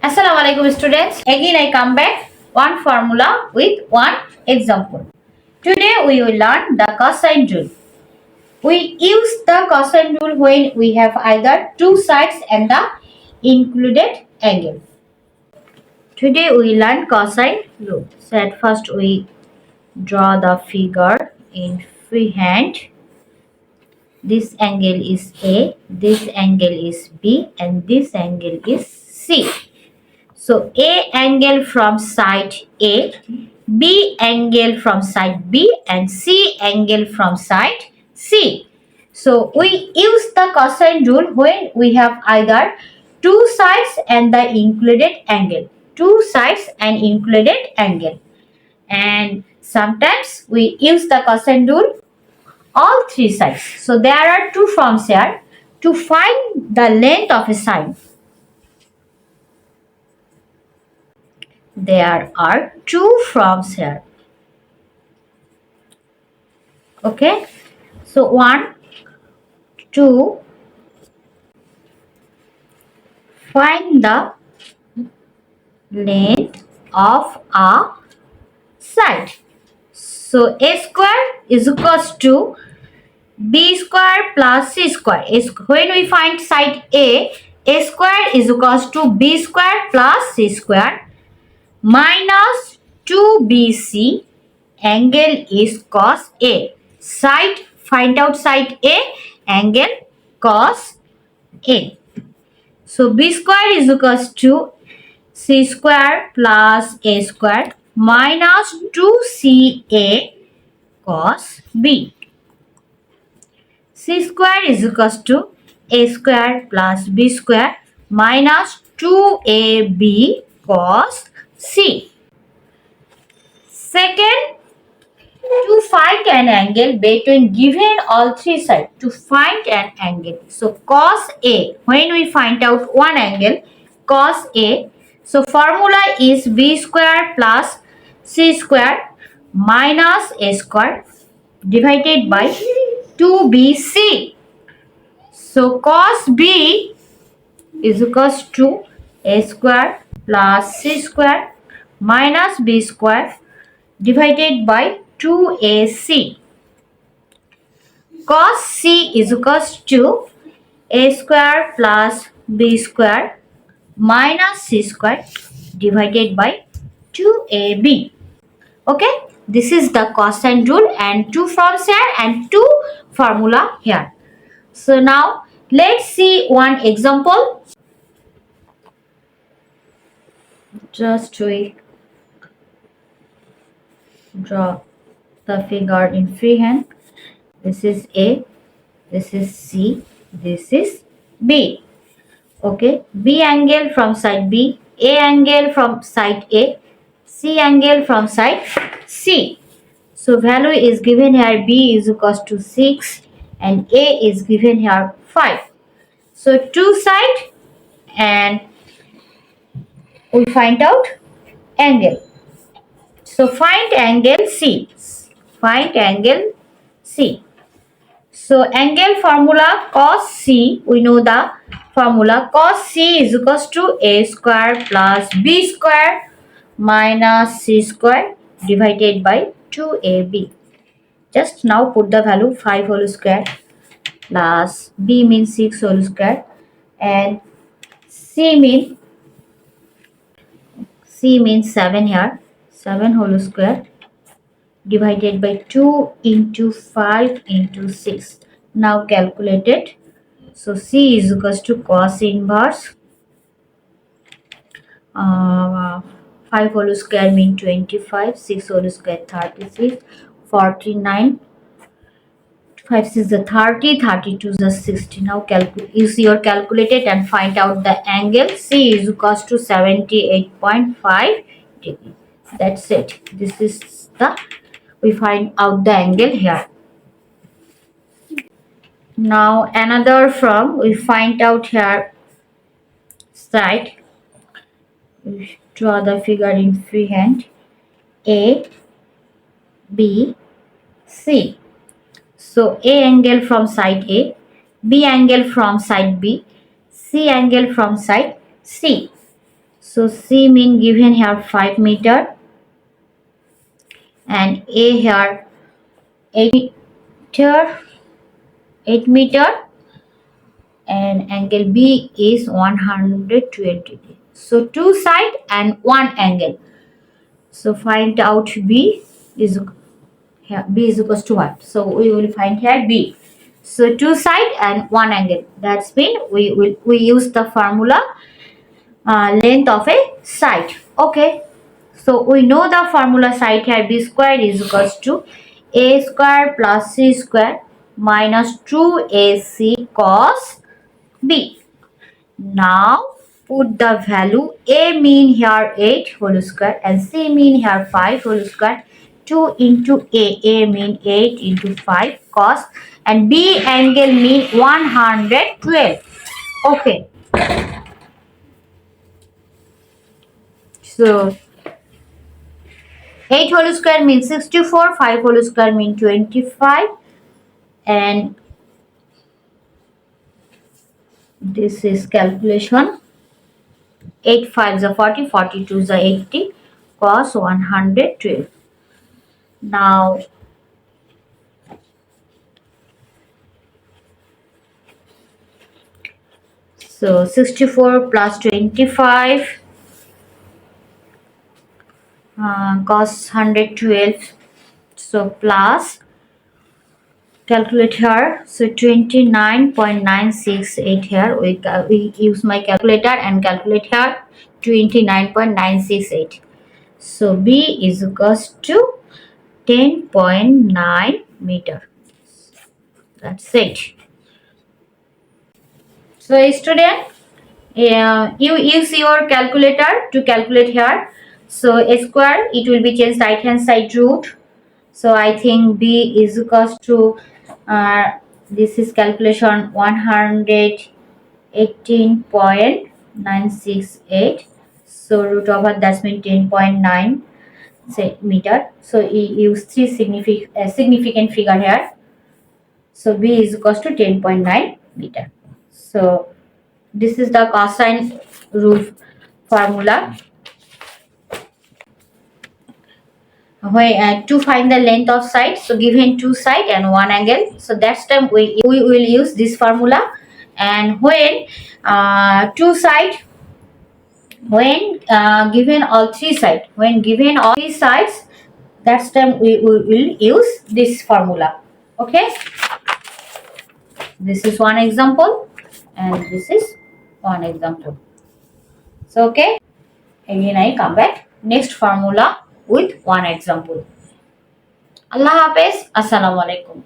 Assalamu alaikum students. Again I come back one formula with one example. Today we will learn the cosine rule. We use the cosine rule when we have either two sides and the included angle. Today we learn cosine rule. So at first we draw the figure in freehand. This angle is A, this angle is B and this angle is C. So A angle from side A, B angle from side B and C angle from side C. So we use the cosine rule when we have either two sides and the included angle. Two sides and included angle. And sometimes we use the cosine rule all three sides. So there are two forms here to find the length of a side. There are two forms here. Okay. So one, two, find the length of a side. So a square is equals to b square plus c square. When we find side A square is equals to b square plus c square minus 2bc, angle is cos A. Side, find out side A, angle cos A. So b square is equals to c square plus a square minus 2ca cos B. C square is equals to a square plus b square minus 2ab cos C. Second, to find an angle between given all three sides, to find an angle. So cos A, when we find out one angle, cos A, so formula is b square plus c square minus a square divided by 2bc. So cos B is equals to a square plus c square minus b square divided by 2ac. Cos C is equals to a square plus b square minus c square divided by 2ab. Okay, this is the cosine rule and two forms here and two formula here. So now let's see one example. Just we draw the figure in freehand. This is A, this is C, this is B. Okay, B angle from side B, A angle from side A, C angle from side C. So value is given here, B is equals to 6 and A is given here 5. So two side and we find out angle. So find angle C. Find angle C. So angle formula cos C, we know the formula cos C is equals to a square plus b square minus c square divided by 2ab. Just now put the value 5 whole square plus b means 6 whole square and c means 7 here, 7 whole square divided by 2 into 5 into 6. Now calculate it. So C is equals to cos inverse 5 whole square means 25, 6 whole square 36, 49, 5 6 is 30, 32 is 60. Now use your calculator and find out the angle. C is equals to 78.5 degree. That's it. This is the, we find out the angle here. Now another from, we find out here side. We draw the figure in freehand. A, B, C. So A angle from side A, B angle from side B, C angle from side C. So C mean given here 5 meter and A here 8 meter, 8 meter, and angle B is 120 degree. So two side and one angle. So find out B is here. B is equals to what? So we will find here B. So two side and one angle. That's mean we use the formula length of a side. Okay. So we know the formula side here. B square is equals to A square plus C square minus 2AC cos B. Now put the value. A mean here 8 whole square and C mean here 5 whole square. 2 into A mean 8 into 5 cos and B angle mean 112. Okay. So 8 whole square means 64, 5 whole square means 25, and this is calculation. 8 5s are 40, 42s are 80, cos 112. Now so 64 plus 25 cos 112. So plus calculate here. So 29.968 here. We use my calculator and calculate here 29.968. So B is equals to 10.9 meter. That's it. So student, you use your calculator to calculate here. So a square, it will be changed right hand side root. So I think B is equals to this is calculation 118.968. So root over that means 10.9 meter. So we use three significant figure here. So B is equals to 10.9 meter. So this is the cosine rule formula. Where to find the length of side, so given two side and one angle, so that's time we will use this formula. And when two side, when given all three side, when given all three sides, that's time we will use this formula. Okay, this is one example and this is one example. So okay, again I come back next formula with one example. Allah Hafiz. Assalamu alaikum.